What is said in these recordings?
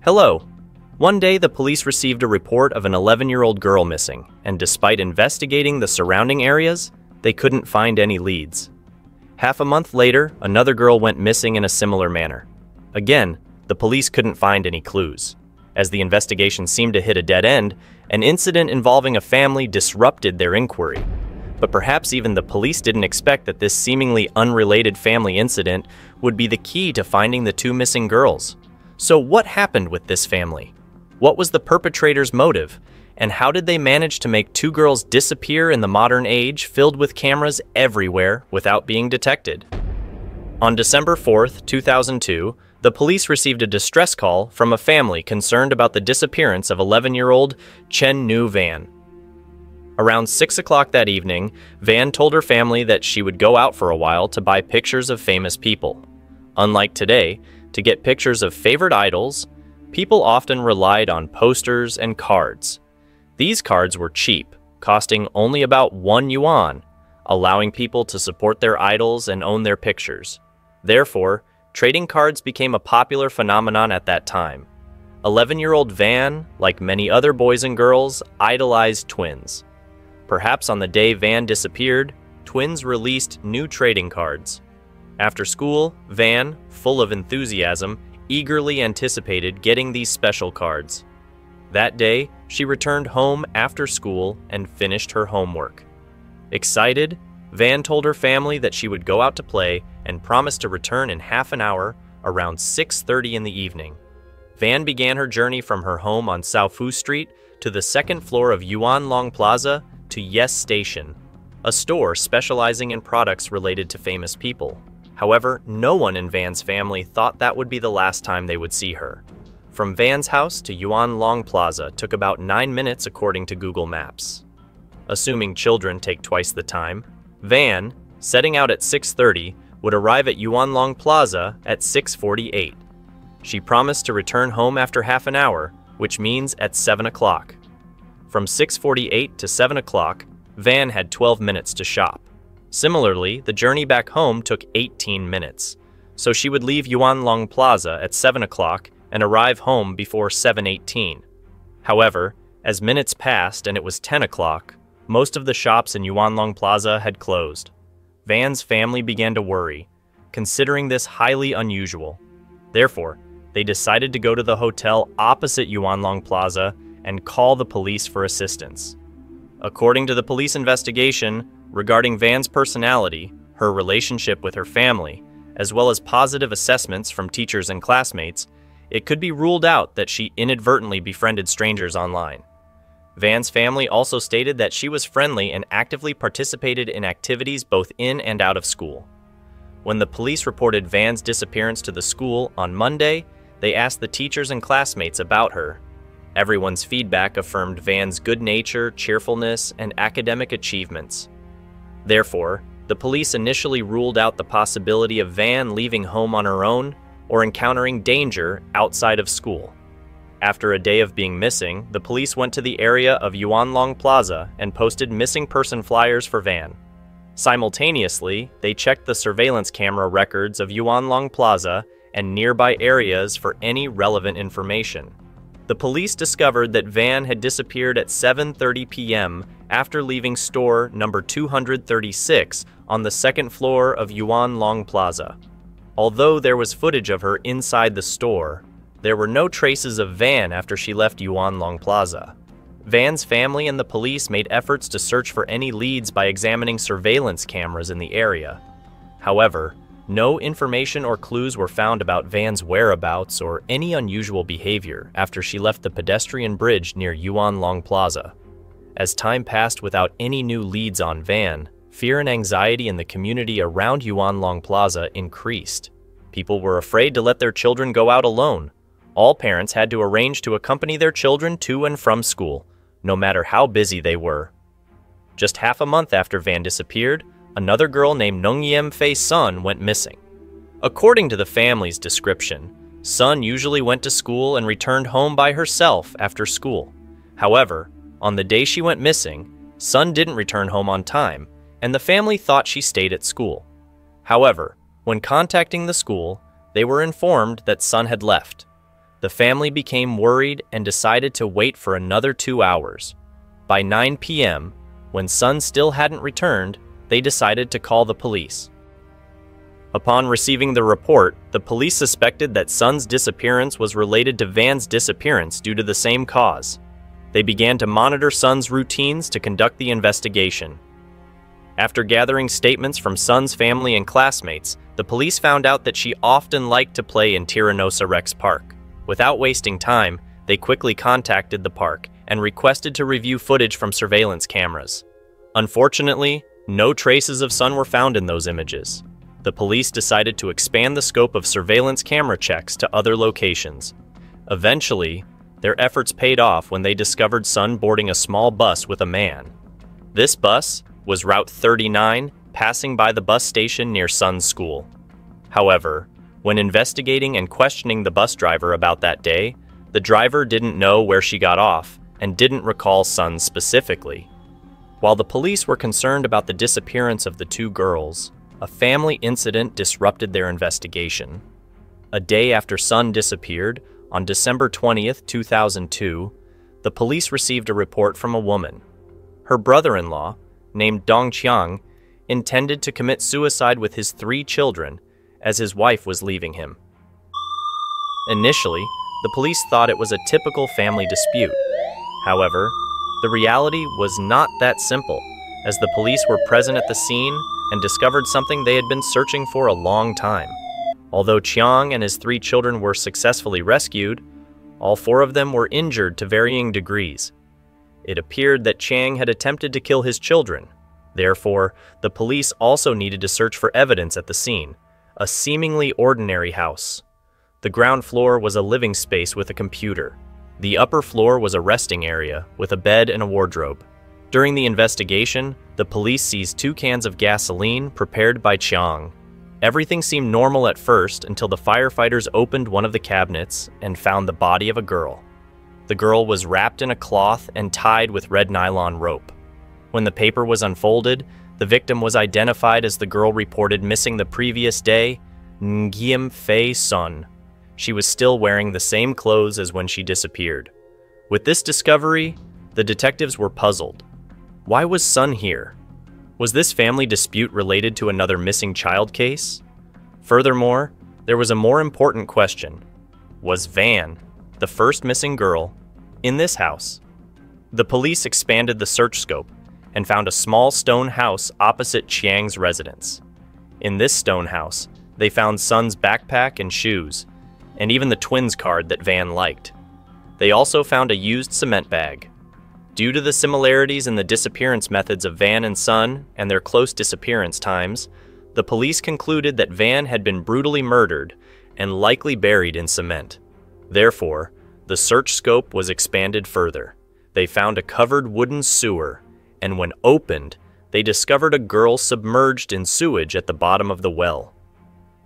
Hello. One day, the police received a report of an 11-year-old girl missing, and despite investigating the surrounding areas, they couldn't find any leads. Half a month later, another girl went missing in a similar manner. Again, the police couldn't find any clues. As the investigation seemed to hit a dead end, an incident involving a family disrupted their inquiry. But perhaps even the police didn't expect that this seemingly unrelated family incident would be the key to finding the two missing girls. So what happened with this family? What was the perpetrator's motive? And how did they manage to make two girls disappear in the modern age filled with cameras everywhere without being detected? On December 4th, 2002, the police received a distress call from a family concerned about the disappearance of 11-year-old Chen Nu Van. Around 6 o'clock that evening, Van told her family that she would go out for a while to buy pictures of famous people. Unlike today, to get pictures of favorite idols, people often relied on posters and cards. These cards were cheap, costing only about 1 yuan, allowing people to support their idols and own their pictures. Therefore, trading cards became a popular phenomenon at that time. 11-year-old Van, like many other boys and girls, idolized twins. Perhaps on the day Van disappeared, twins released new trading cards. After school, Van, full of enthusiasm, eagerly anticipated getting these special cards. That day, she returned home after school and finished her homework. Excited, Van told her family that she would go out to play and promised to return in half an hour around 6:30 in the evening. Van began her journey from her home on Saofu Street to the second floor of Yuan Long Plaza to Yes Station, a store specializing in products related to famous people. However, no one in Van's family thought that would be the last time they would see her. From Van's house to Yuan Long Plaza took about 9 minutes according to Google Maps. Assuming children take twice the time, Van, setting out at 6:30, would arrive at Yuan Long Plaza at 6:48. She promised to return home after half an hour, which means at 7 o'clock. From 6:48 to 7 o'clock, Van had 12 minutes to shop. Similarly, the journey back home took 18 minutes, so she would leave Yuan Long Plaza at 7 o'clock and arrive home before 7:18. However, as minutes passed and it was 10 o'clock, most of the shops in Yuan Long Plaza had closed. Van's family began to worry, considering this highly unusual. Therefore, they decided to go to the hotel opposite Yuan Long Plaza and call the police for assistance. According to the police investigation, regarding Van's personality, her relationship with her family, as well as positive assessments from teachers and classmates, it could be ruled out that she inadvertently befriended strangers online. Van's family also stated that she was friendly and actively participated in activities both in and out of school. When the police reported Van's disappearance to the school on Monday, they asked the teachers and classmates about her. Everyone's feedback affirmed Van's good nature, cheerfulness, and academic achievements. Therefore, the police initially ruled out the possibility of Van leaving home on her own or encountering danger outside of school. After a day of being missing, the police went to the area of Yuan Long Plaza and posted missing person flyers for Van. Simultaneously, they checked the surveillance camera records of Yuan Long Plaza and nearby areas for any relevant information. The police discovered that Van had disappeared at 7:30 p.m. after leaving store number 236 on the second floor of Yuan Long Plaza. Although there was footage of her inside the store, there were no traces of Van after she left Yuan Long Plaza. Van's family and the police made efforts to search for any leads by examining surveillance cameras in the area. However, no information or clues were found about Van's whereabouts or any unusual behavior after she left the pedestrian bridge near Yuan Long Plaza. As time passed without any new leads on Van, fear and anxiety in the community around Yuan Long Plaza increased. People were afraid to let their children go out alone. All parents had to arrange to accompany their children to and from school, no matter how busy they were. Just half a month after Van disappeared, another girl named Nongyem Fei's son went missing. According to the family's description, Sun usually went to school and returned home by herself after school. However, on the day she went missing, Sun didn't return home on time, and the family thought she stayed at school. However, when contacting the school, they were informed that Sun had left. The The family became worried and decided to wait for another 2 hours. By 9 p.m., when Sun still hadn't returned, they decided to call the police. Upon receiving the report, the police suspected that Sun's disappearance was related to Van's disappearance due to the same cause. They began to monitor Sun's routines to conduct the investigation. After gathering statements from Sun's family and classmates, the police found out that she often liked to play in Tyrannosa Rex Park. Without wasting time, they quickly contacted the park and requested to review footage from surveillance cameras. Unfortunately, no traces of Sun were found in those images. The police decided to expand the scope of surveillance camera checks to other locations. Eventually, their efforts paid off when they discovered Sun boarding a small bus with a man. This bus was Route 39, passing by the bus station near Sun's school. However, when investigating and questioning the bus driver about that day, the driver didn't know where she got off and didn't recall Sun specifically. While the police were concerned about the disappearance of the two girls, a family incident disrupted their investigation. A day after Sun disappeared, on December 20th, 2002, the police received a report from a woman. Her brother-in-law, named Dong Chiang, intended to commit suicide with his 3 children as his wife was leaving him. Initially, the police thought it was a typical family dispute. However, the reality was not that simple, as the police were present at the scene and discovered something they had been searching for a long time. Although Chiang and his 3 children were successfully rescued, all 4 of them were injured to varying degrees. It appeared that Chiang had attempted to kill his children. Therefore, the police also needed to search for evidence at the scene, a seemingly ordinary house. The ground floor was a living space with a computer. The upper floor was a resting area with a bed and a wardrobe. During the investigation, the police seized 2 cans of gasoline prepared by Chiang. Everything seemed normal at first until the firefighters opened one of the cabinets and found the body of a girl. The girl was wrapped in a cloth and tied with red nylon rope. When the paper was unfolded, the victim was identified as the girl reported missing the previous day, Nguyen Fei Sun. She was still wearing the same clothes as when she disappeared. With this discovery, the detectives were puzzled. Why was Sun here? Was this family dispute related to another missing child case? Furthermore, there was a more important question. Was Van, the first missing girl, in this house? The police expanded the search scope and found a small stone house opposite Chiang's residence. In this stone house, they found Sun's backpack and shoes, and even the twins card that Van liked. They also found a used cement bag. Due to the similarities in the disappearance methods of Van and Sun and their close disappearance times, the police concluded that Van had been brutally murdered and likely buried in cement. Therefore, the search scope was expanded further. They found a covered wooden sewer, and when opened, they discovered a girl submerged in sewage at the bottom of the well.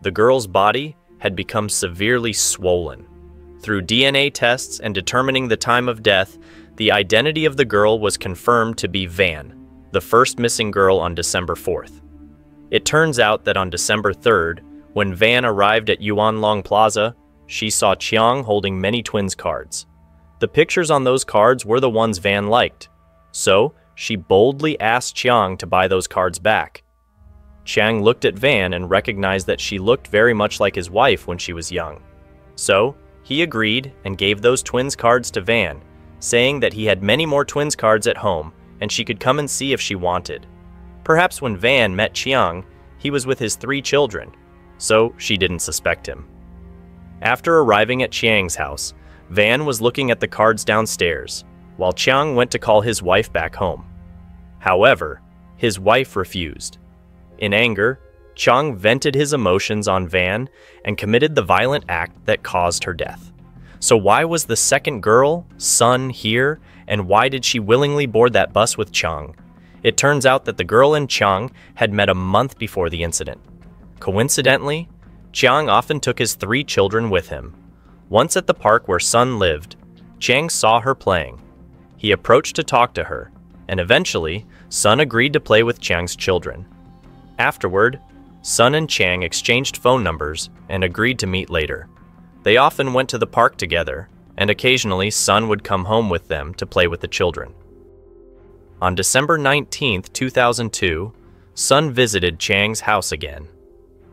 The girl's body had become severely swollen. Through DNA tests and determining the time of death, the identity of the girl was confirmed to be Van, the first missing girl on December 4th. It turns out that on December 3rd, when Van arrived at Yuanlong Plaza, she saw Chiang holding many twins cards. The pictures on those cards were the ones Van liked, so she boldly asked Chiang to buy those cards back. Chiang looked at Van and recognized that she looked very much like his wife when she was young. So, he agreed and gave those twins cards to Van, saying that he had many more twins cards at home and she could come and see if she wanted. Perhaps when Van met Chiang, he was with his 3 children, so she didn't suspect him. After arriving at Chiang's house, Van was looking at the cards downstairs, while Chiang went to call his wife back home. However, his wife refused. In anger, Chiang vented his emotions on Van and committed the violent act that caused her death. So why was the second girl, Sun, here, and why did she willingly board that bus with Chiang? It turns out that the girl and Chiang had met a month before the incident. Coincidentally, Chiang often took his 3 children with him. Once at the park where Sun lived, Chiang saw her playing. He approached to talk to her, and eventually, Sun agreed to play with Chiang's children. Afterward, Sun and Chiang exchanged phone numbers and agreed to meet later. They often went to the park together, and occasionally Sun would come home with them to play with the children. On December 19, 2002, Sun visited Chang's house again.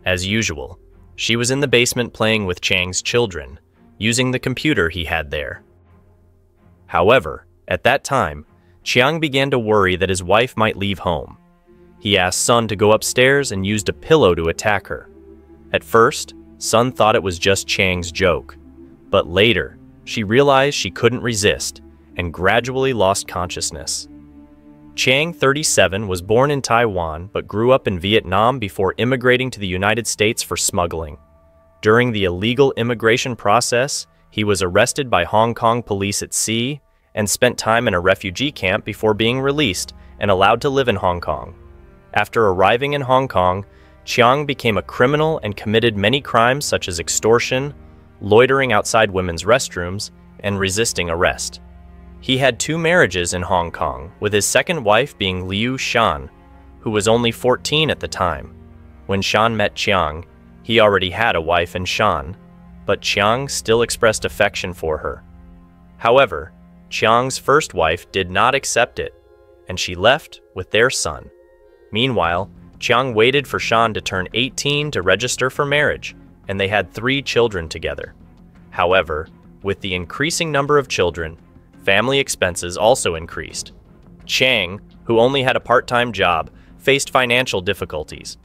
As usual, she was in the basement playing with Chang's children, using the computer he had there. However, at that time, Chiang began to worry that his wife might leave home. He asked Sun to go upstairs and used a pillow to attack her. At first, Sun thought it was just Chang's joke, but later, she realized she couldn't resist and gradually lost consciousness. Chang, 37, was born in Taiwan but grew up in Vietnam before immigrating to the United States for smuggling. During the illegal immigration process, he was arrested by Hong Kong police at sea and spent time in a refugee camp before being released and allowed to live in Hong Kong. After arriving in Hong Kong, Chiang became a criminal and committed many crimes such as extortion, loitering outside women's restrooms, and resisting arrest. He had 2 marriages in Hong Kong, with his second wife being Liu Shan, who was only 14 at the time. When Shan met Chiang, he already had a wife in Shan, but Chiang still expressed affection for her. However, Chiang's first wife did not accept it, and she left with their son. Meanwhile, Chiang waited for Shan to turn 18 to register for marriage, and they had 3 children together. However, with the increasing number of children, family expenses also increased. Chang, who only had a part-time job, faced financial difficulties.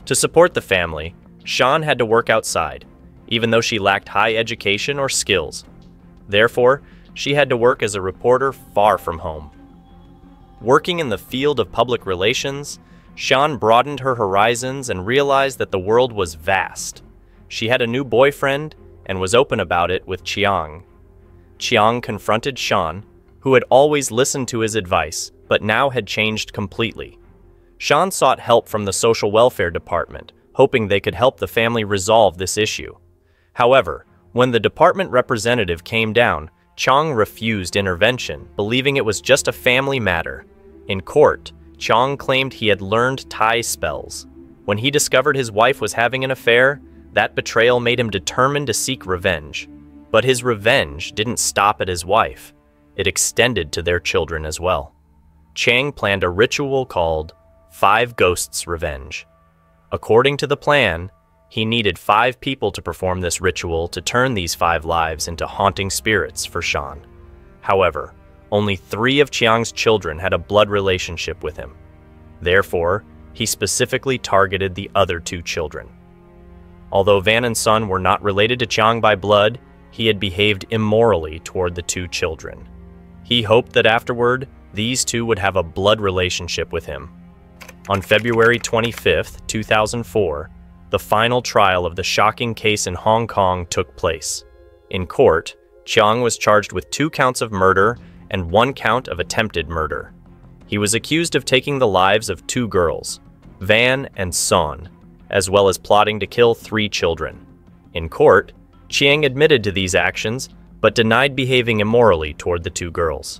To support the family, Shan had to work outside, even though she lacked high education or skills. Therefore, she had to work as a reporter far from home. Working in the field of public relations, Shan broadened her horizons and realized that the world was vast. She had a new boyfriend and was open about it with Chiang. Chiang confronted Shan, who had always listened to his advice, but now had changed completely. Shan sought help from the social welfare department, hoping they could help the family resolve this issue. However, when the department representative came down, Chiang refused intervention, believing it was just a family matter. In court, Chiang claimed he had learned Thai spells. When he discovered his wife was having an affair, that betrayal made him determined to seek revenge. But his revenge didn't stop at his wife. It extended to their children as well. Chiang planned a ritual called 5 Ghosts Revenge. According to the plan, he needed 5 people to perform this ritual to turn these 5 lives into haunting spirits for Shan. However, only 3 of Chiang's children had a blood relationship with him. Therefore, he specifically targeted the other 2 children. Although Van and Sun were not related to Chiang by blood, he had behaved immorally toward the 2 children. He hoped that afterward, these 2 would have a blood relationship with him. On February 25, 2004, the final trial of the shocking case in Hong Kong took place. In court, Chiang was charged with 2 counts of murder and 1 count of attempted murder. He was accused of taking the lives of 2 girls, Van and Son, as well as plotting to kill 3 children. In court, Chiang admitted to these actions, but denied behaving immorally toward the 2 girls.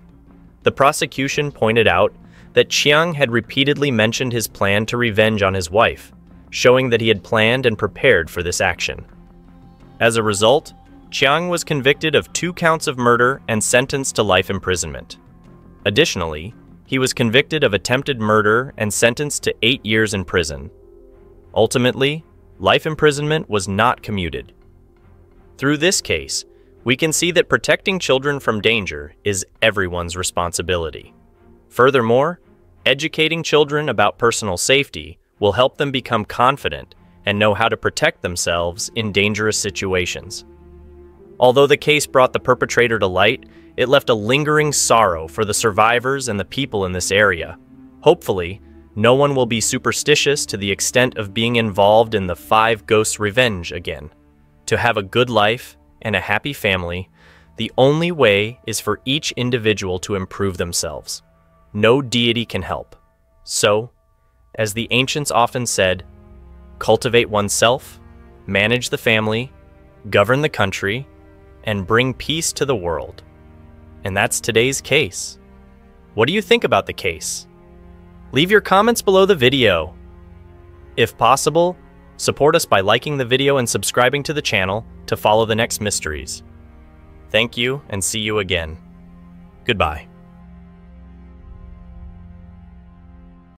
The prosecution pointed out that Chiang had repeatedly mentioned his plan to revenge on his wife, showing that he had planned and prepared for this action. As a result, Chiang was convicted of 2 counts of murder and sentenced to life imprisonment. Additionally, he was convicted of attempted murder and sentenced to 8 years in prison. Ultimately, life imprisonment was not commuted. Through this case, we can see that protecting children from danger is everyone's responsibility. Furthermore, educating children about personal safety will help them become confident and know how to protect themselves in dangerous situations. Although the case brought the perpetrator to light, it left a lingering sorrow for the survivors and the people in this area. Hopefully, no one will be superstitious to the extent of being involved in the 5 Ghosts Revenge again. To have a good life and a happy family, the only way is for each individual to improve themselves. No deity can help. So, as the ancients often said, cultivate oneself, manage the family, govern the country, and bring peace to the world. And that's today's case. What do you think about the case? Leave your comments below the video. If possible, Support us by liking the video and subscribing to the channel to follow the next mysteries. Thank you and see you again. Goodbye.